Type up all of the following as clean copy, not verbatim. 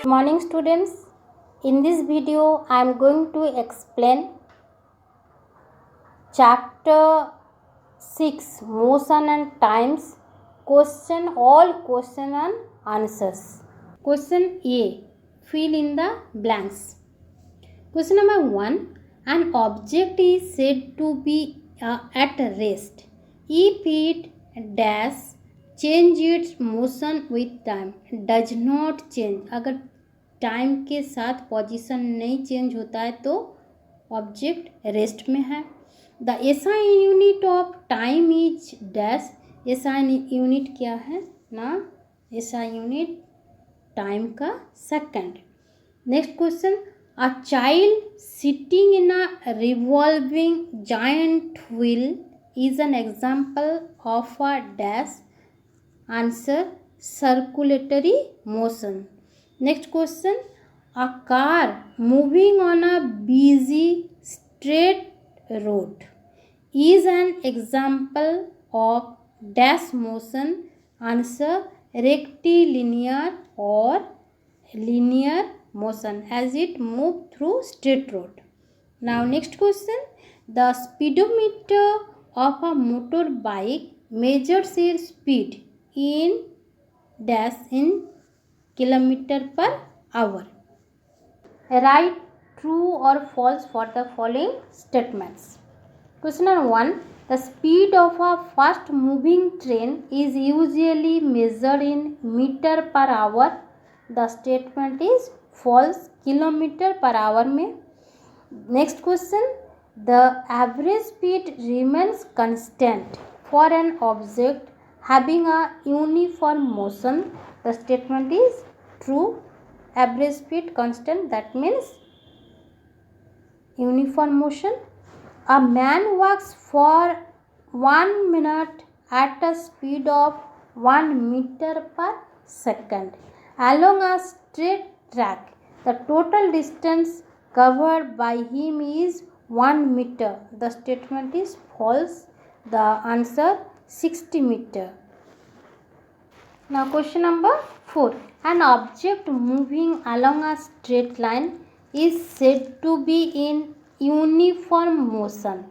Good morning students. In this video I am going to explain chapter 6 motion and times all question and answers. Question A, fill in the blanks. Question number 1, an object is said to be at rest if it dash change its motion with time, does not change. अगर time के साथ position नहीं change होता है तो object rest में है. The SI unit of time is dash. SI unit क्या है ना, एसआई यूनिट टाइम का second. Next question, a child sitting in a revolving giant wheel is an example of a dash. Answer, circulatory motion. Next question, a car moving on a busy straight road is an example of dash motion. Answer, rectilinear or linear motion as it moves through straight road. Now next question, the speedometer of a motorbike measures its speed in dash in kilometer per hour. Write true or false for the following statements. Question number 1, the speed of a fast moving train is usually measured in meter per hour. The statement is false, kilometre per hour में. Next question, the average speed remains constant for an object having a uniform motion. The statement is true. Average speed constant, that means uniform motion. A man walks for 1 minute at a speed of 1 meter per second along a straight track. The total distance covered by him is 1 meter. The statement is false. The answer 60 meter. Now question number 4, an object moving along a straight line is said to be in uniform motion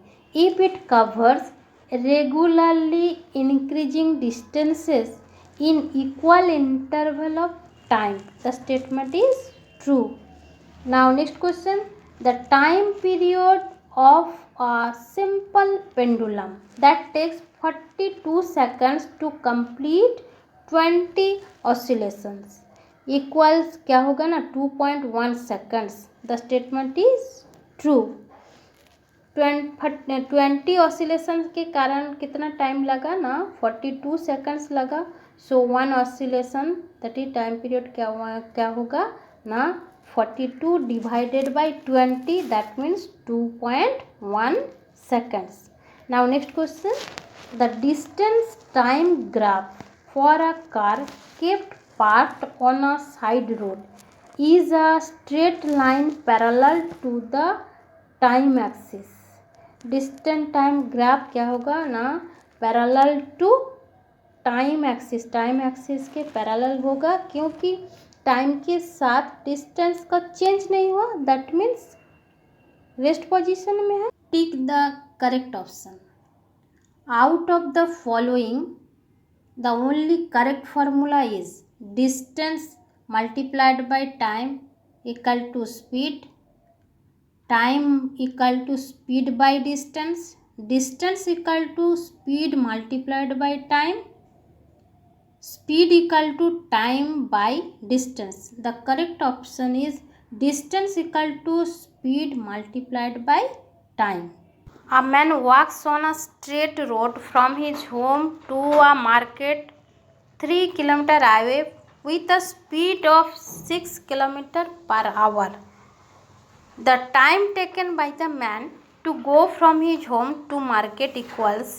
if it covers regularly increasing distances in equal interval of time. The statement is true. Now next question, the time period of a simple pendulum that takes 42 seconds to complete 20 oscillations equals क्या होगा ना 2.1 seconds. The statement is true. 20 oscillations के कारण कितना time लगा ना 42 seconds लगा. सो 1 oscillation that is time period क्या होगा ना 42 divided by 20, that means 2.1 seconds. Now next question, the distance time graph for a car kept parked on a side road is a straight line parallel to the time axis. Distance time graph क्या होगा ना parallel to time axis. Time axis के parallel होगा क्योंकि time के साथ distance का change नहीं हुआ, दैट मीन्स रेस्ट पोजीशन में है. Tick the correct option. Out of the following the only correct formula is distance multiplied by time equal to speed, time equal to speed by distance, distance equal to speed multiplied by time, speed equal to time by distance. The correct option is distance equal to speed multiplied by time. A man walks on a straight road from his home to a market 3 km away with a speed of 6 km per hour. The time taken by the man to go from his home to market equals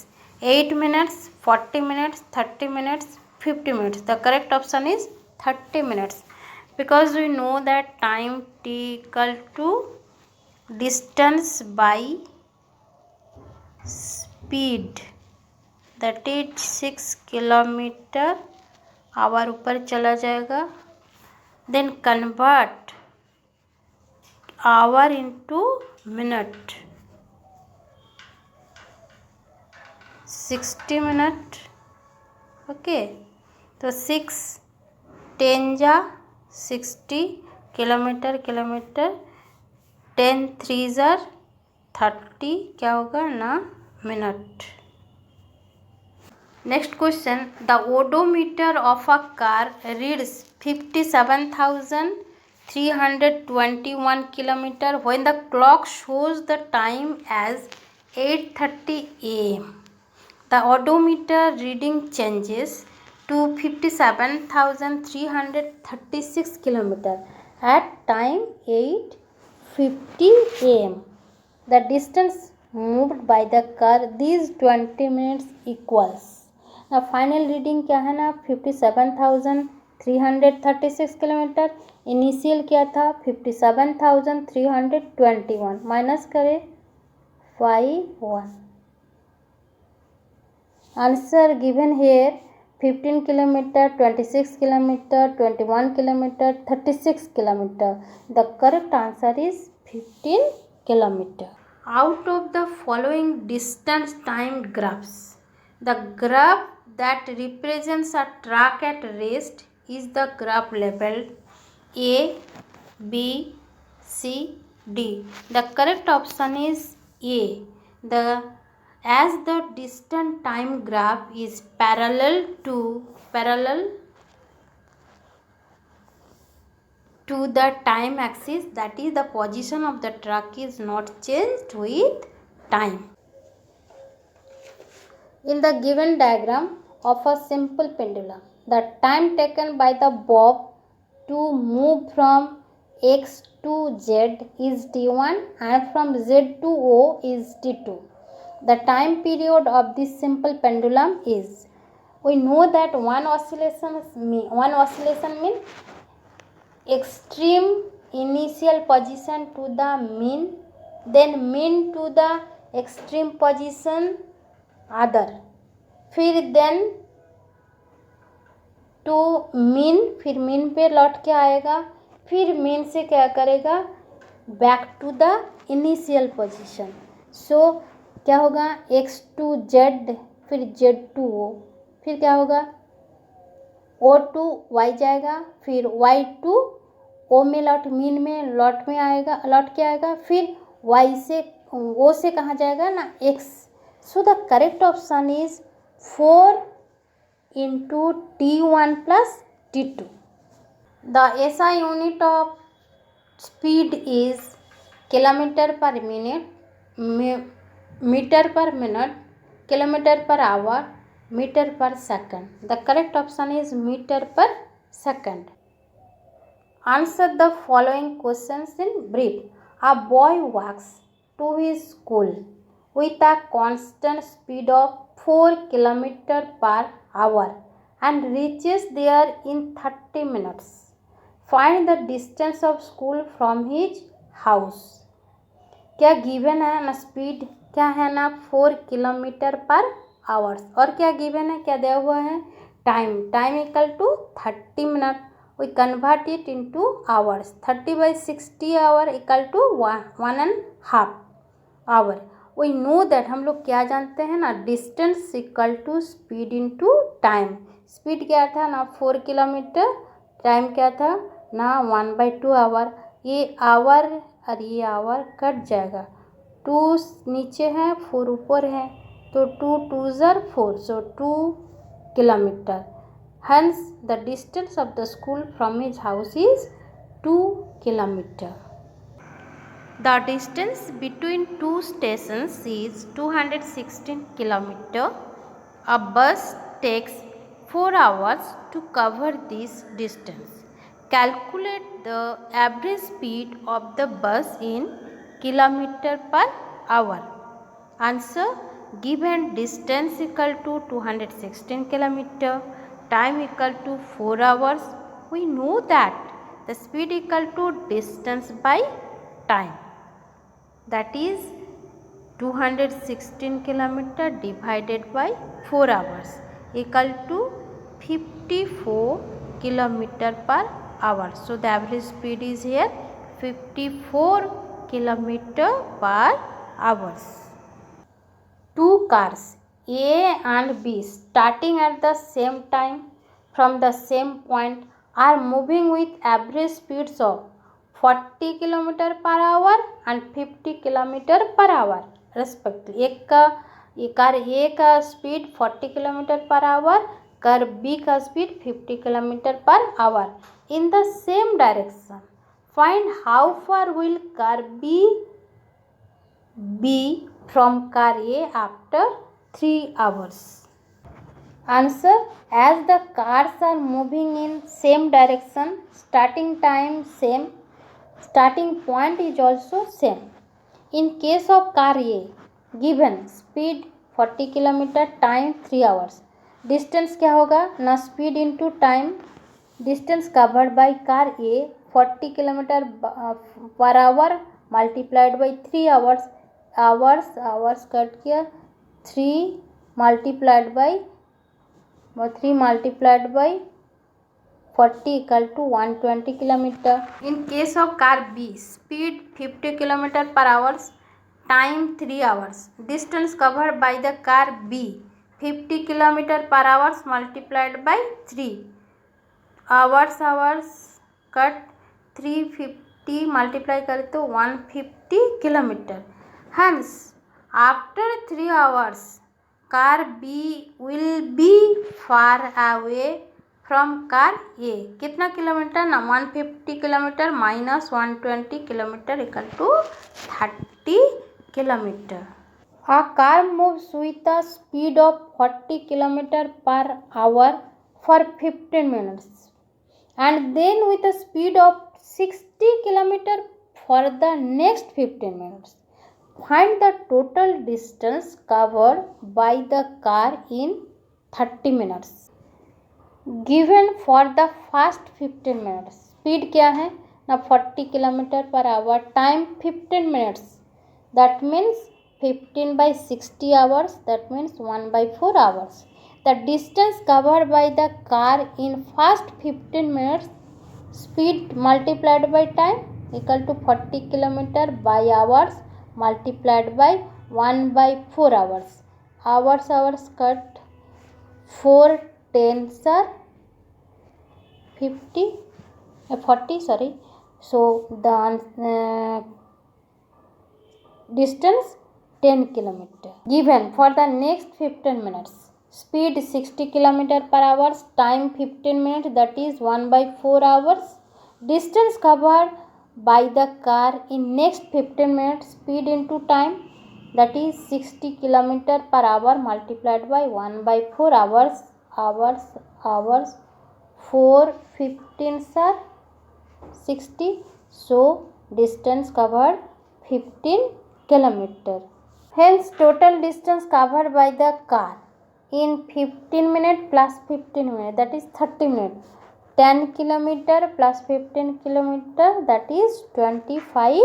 8 minutes, 40 minutes, 30 minutes, 50 minutes. The correct option is 30 minutes because we know that time t equal to distance by speed, that is 6 kilometre our ऊपर चला जाएगा then convert hour into minute. 60 minute. Okay, तो 6 10 जा 60 kilometre 10 3 jar 30 क्या होगा ना minute. Next question, the odometer of a car reads 57,321 kilometer when the clock shows the time as 8:30 am. The odometer reading changes to 57,336 kilometer at time 8:50 am. The distance moved by the car these 20 minutes equals. Now final reading क्या है ना 57,336 kilometre. Initial क्या था 57,321 minus करें 51. Answer given here 15 kilometer, 26 kilometer, 21 kilometer, 36 kilometer. The correct answer is 15 kilometer. Out of the following distance time graphs, the graph that represents a track at rest is the graph labeled A, B, C, D. The correct option is A. As the distance time graph is parallel to the time axis, that is the position of the track is not changed with time. In the given diagram of a simple pendulum, the time taken by the bob to move from X to Z is T1 and from Z to O is T2. The time period of this simple pendulum is, we know that one oscillation means extreme initial position to the mean, then mean to the extreme position other, फिर then to mean, फिर mean पे लौट के आएगा, फिर mean से क्या करेगा back to the initial position. So क्या होगा X to Z, फिर Z to O, फिर क्या होगा O to Y जाएगा, फिर Y to O में मीन में लौट के आएगा, फिर Y से O से कहाँ जाएगा ना X. So the correct option is 4 into T1 plus T2. The SI unit of speed is kilometer per minute, meter per minute, kilometer per hour, meter per second. The correct option is meter per second. Answer the following questions in brief. A boy walks to his school with a constant speed of 4 km per hour and reaches there in 30 minutes. Find the distance of school from his house. क्या given है ना speed क्या है ना 4 kilometre पर hours, और क्या given है क्या दिया हुआ है time equal to 30 minute. We convert it into hours. 30/60 hour equal to 1.5 hour. We know that हम लोग क्या जानते हैं ना distance equal to speed into time. Speed क्या था ना 4 किलोमीटर, टाइम क्या था ना 1/2 आवर. ये आवर और ये आवर कट जाएगा, 2 नीचे है 4 ऊपर है, तो 2 2 ज़र 4, सो 2 kilometre. Hence the distance of the school from his house is 2 kilometer. The distance between two stations is 216 kilometer. A bus takes 4 hours to cover this distance. Calculate the average speed of the bus in kilometer per hour. Answer, given distance equal to 216 kilometer, time equal to 4 hours, we know that the speed equal to distance by time, that is 216 kilometer divided by 4 hours equal to 54 kilometer per hour. So the average speed is here 54 kilometer per hour. Two cars A and B starting at the same time from the same point are moving with average speeds of 40 km per hour and 50 km per hour respectively. एक car A का speed 40 km per hour, car B का speed 50 km per hour in the same direction. Find how far will car B be from car A after 3 hours. Answer: as the cars are moving in same direction, starting time same, starting point is also same. In case of car A, given speed 40 km, time 3 hours. Distance क्या होगा ना, speed into time, distance covered by car A 40 km per hour multiplied by 3 hours. Hours cut किया, 3 multiplied by 40 equal to 120 km. In case of car B, speed 50 km per hour, time 3 hours. Distance covered by the car B 50 km per hour multiplied by 3 hours cut, 350 multiply करे तो 150 km. Hence, after 3 hours, car B will be far away from car A. कितना kilometre ना, 150 kilometre minus 120 kilometre equal to 30 kilometer. A car moves with a speed of 40 km per hour for 15 minutes and then with a speed of 60 km for the next 15 minutes. Find the total distance covered by the car in 30 minutes. Given for the first 15 minutes. Speed क्या है ना, 40 km per hour, time 15 minutes. That means 15 by 60 hours, that means 1 by 4 hours. The distance covered by the car in first 15 minutes, speed multiplied by time equal to 40 km by hours multiplied by 1 by 4 hours. Hours cut, 4 tens are 40, sorry. So the distance 10 km. Given for the next 15 minutes, speed 60 km per hour, time 15 minutes, that is 1 by 4 hours. Distance covered by the car in next 15 minutes, speed into time, that is 60 km per hour multiplied by 1 by 4 hours. 4 15s are 60. So distance covered 15 km. Hence total distance covered by the car in 15 minutes plus 15 minutes, that is 30 minutes. 10 km plus 15 km, that is 25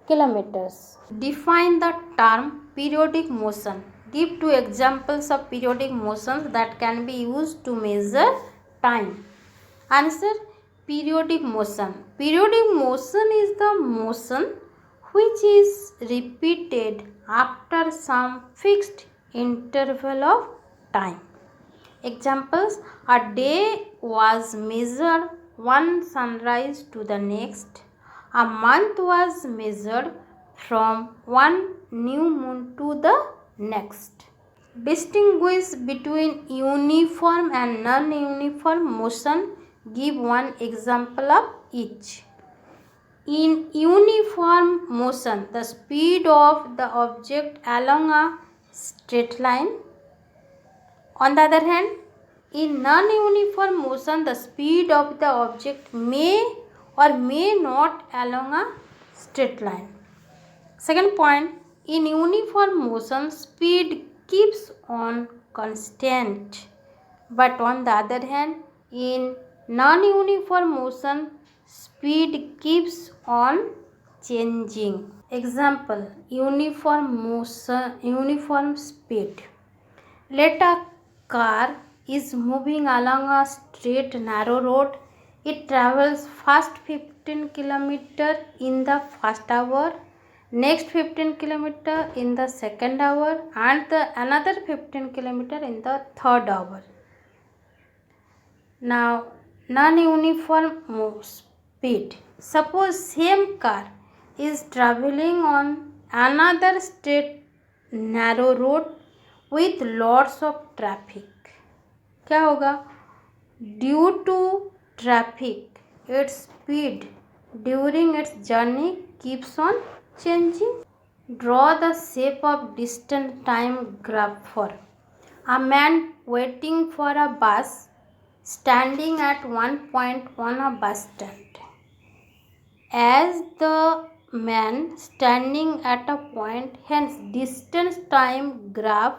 kilometers. Define the term periodic motion. Give 2 examples of periodic motions that can be used to measure time. Answer: periodic motion. Periodic motion is the motion which is repeated after some fixed interval of time. Examples: a day was measured one sunrise to the next. A month was measured from one new moon to the next. Distinguish between uniform and non-uniform motion. Give one example of each. In uniform motion, the speed of the object along a straight line. On the other hand, in non-uniform motion, the speed of the object may or may not along a straight line. Second point, in uniform motion, speed keeps on constant. But on the other hand, in non-uniform motion, speed keeps on changing. Example: uniform motion, uniform speed. Let a car is moving along a straight narrow road. It travels first 15 kilometer in the first hour, next 15 kilometer in the second hour, and another 15 kilometer in the third hour. Now, non-uniform move speed. Suppose same car is traveling on another straight narrow road with lots of traffic. क्या होगा? Due to traffic, its speed during its journey keeps on changing. Draw the shape of distance time graph for a man waiting for a bus standing at one point on a bus stand. As the man standing at a point, hence distance time graph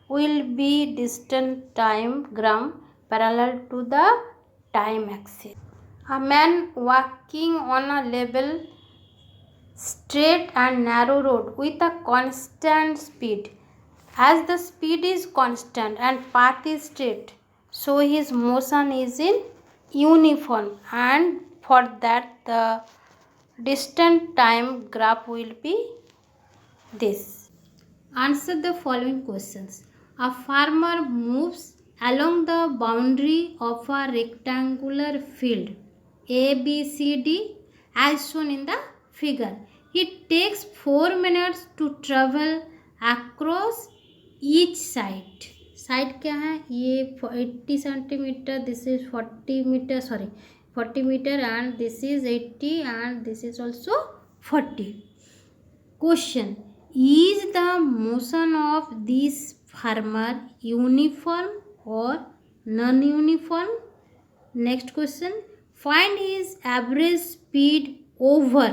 will be distance time gram parallel to the time axis. A man walking on a level, straight and narrow road with a constant speed. As the speed is constant and path is straight, so his motion is in uniform, and for that the distance time graph will be this. Answer the following questions. A farmer moves along the boundary of a rectangular field A, B, C, D as shown in the figure. It takes 4 minutes to travel across each side. Side क्या है? ये 80 centimetre, this is 40 metre, sorry 40 metre, and this is 80 and this is also 40. Question: is the motion of this farmer uniform or non-uniform? Next question: find his average speed over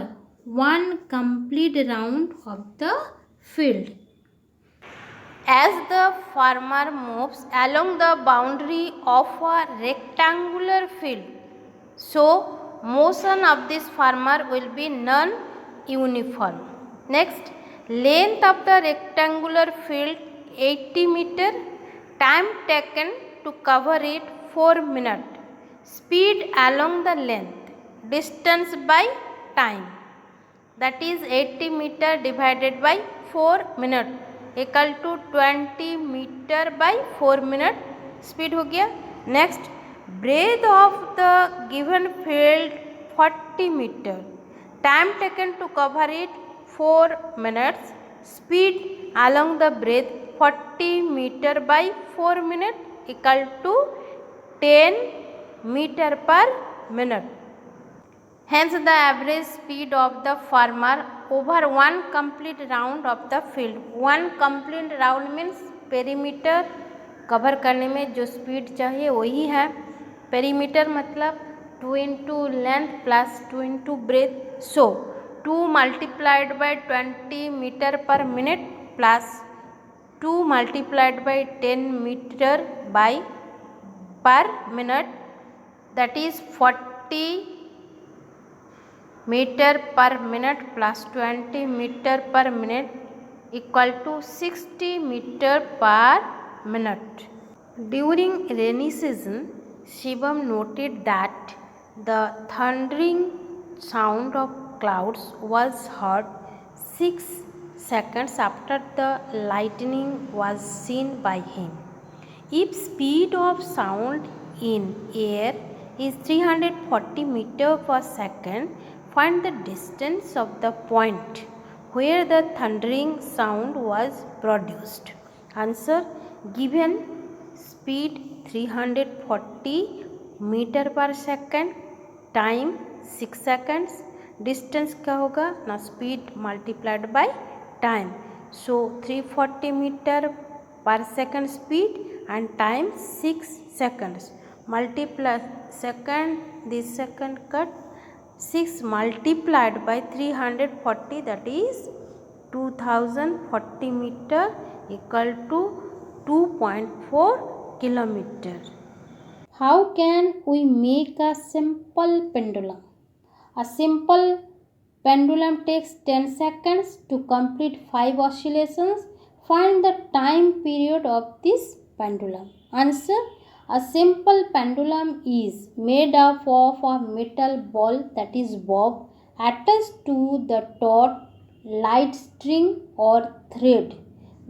one complete round of the field. As the farmer moves along the boundary of a rectangular field, so motion of this farmer will be non-uniform. Next, length of the rectangular field 80 meter, time taken to cover it 4 minutes, speed along the length, distance by time, that is 80 meter divided by 4 minutes equal to 20 meter by 4 minute, speed हो गया. Next, breadth of the given field 40 meter, time taken to cover it 4 minutes, speed along the breadth 40 meter by 4 minute equal to 10 meter per minute. Hence the average speed of the farmer over one complete round of the field. One complete round means perimeter cover करने में जो speed चाहिए वही है. Perimeter मतलब 2 into length plus 2 into breadth. So 2 multiplied by 20 meter per minute plus 2 multiplied by 10 meter by per minute, that is 40 meter per minute plus 20 meter per minute equal to 60 meter per minute. During rainy season, Shivam noted that the thundering sound of clouds was heard 6 seconds after the lightning was seen by him. If speed of sound in air is 340 meter per second, find the distance of the point where the thundering sound was produced. Answer: given speed 340 meter per second, time 6 seconds, distance क्या होगा ना, speed multiplied by time. So 340 meter per second speed and time 6 seconds. Multiply second, this second cut, 6 multiplied by 340, that is 2040 meter equal to 2.4 kilometer. How can we make a simple pendulum? A simple pendulum takes 10 seconds to complete 5 oscillations. Find the time period of this pendulum. Answer: A simple pendulum is made up of a metal ball, that is bob, attached to the taut light string or thread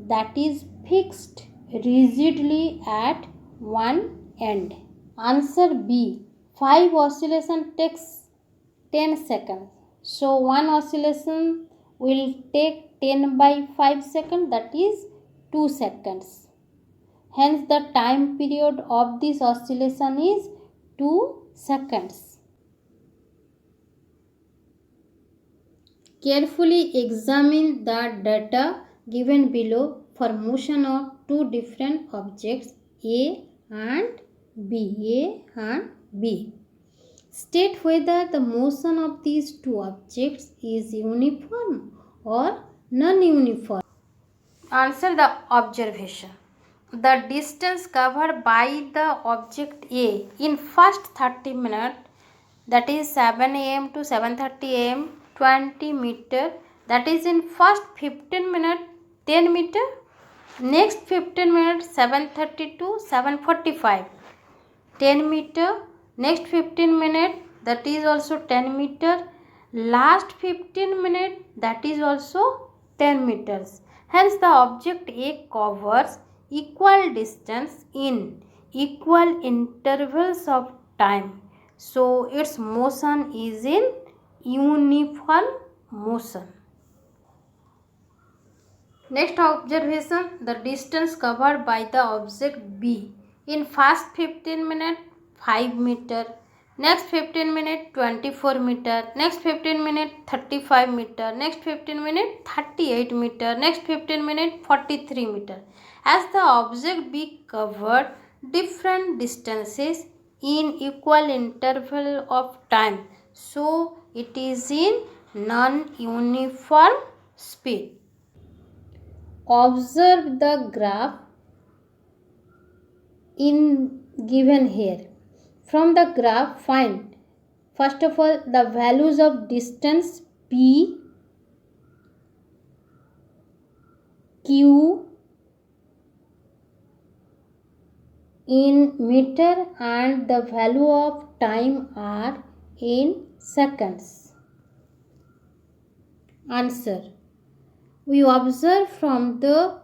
that is fixed rigidly at one end. Answer B. 5 oscillation takes 10 seconds. So one oscillation will take 10 by 5 seconds, that is 2 seconds. Hence the time period of this oscillation is 2 seconds. Carefully examine the data given below for motion of two different objects A and B. State whether the motion of these two objects is uniform or non-uniform. Answer the observation. The distance covered by the object A in first 30 minutes, that is 7 am to 7:30 am, 20 meter. That is in first 15 minutes 10 meter. Next 15 minutes 7:30 to 7:45 10 meter. Next 15 minutes, that is also 10 meter. Last 15 minutes, that is also 10 meters. Hence the object A covers equal distance in equal intervals of time. So its motion is in uniform motion. Next observation, the distance covered by the object B in first 15 minutes 5 meter, next 15 minutes 24 meter, next 15 minutes 35 meter, next 15 minutes 38 meter, next 15 minutes 43 meter. As the object B covered different distances in equal interval of time, so it is in non-uniform speed. Observe the graph in given here. From the graph, find first of all the values of distance P, Q in meter and the value of time R in seconds. Answer. We observe from the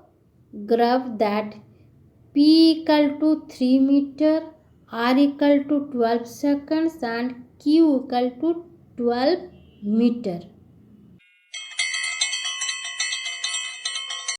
graph that P equal to 3 meter, R equal to 12 seconds and Q equal to 12 meter.